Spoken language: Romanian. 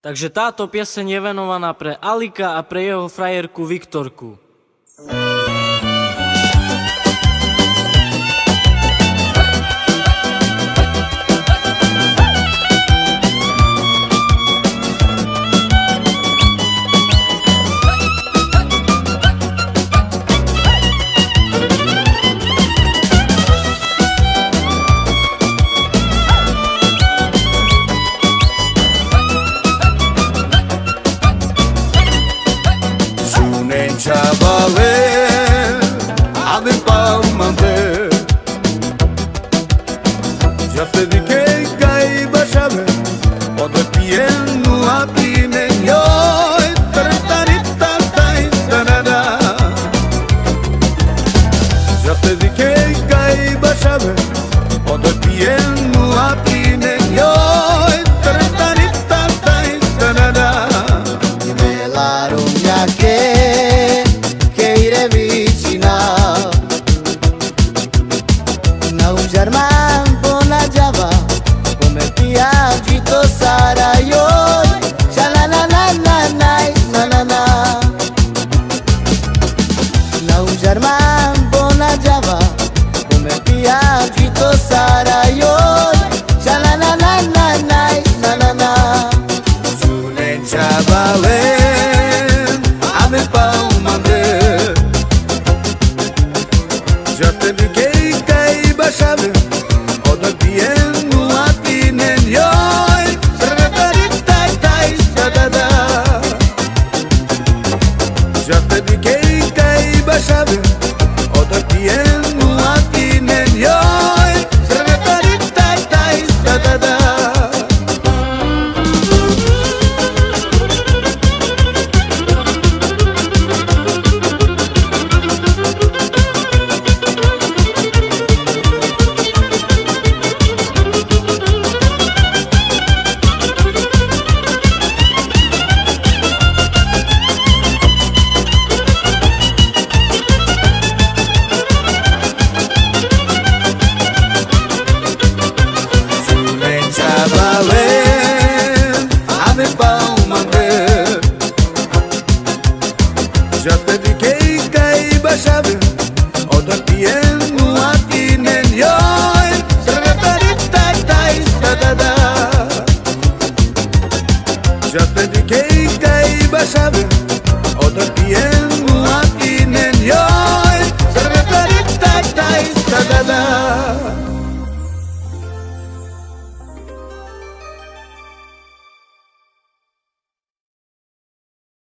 Takže táto pieseň je venovaná pre Alika a pre jeho frajerku Viktorku. Chavale, ave palmame, ya te dije que iba a saber, o de piel no aprime yo, ya te dije que iba a saber, o de piel no aprime yo, la rugna che iré vicina, un germán bona java, come piagito sarà io, sha la la la la la la la la, un germán bona java, come piagito sarà io, sha la la la la la la la, sulle chavale. Ya te dije que iba a saber, o de bien no atinen yo, ya te dije que iba a saber, o de bien no atinen yo, ya te dije que iba a saber, o de bien no atinen yo, ya te dije que iba a saber, o de bien no atinen yo,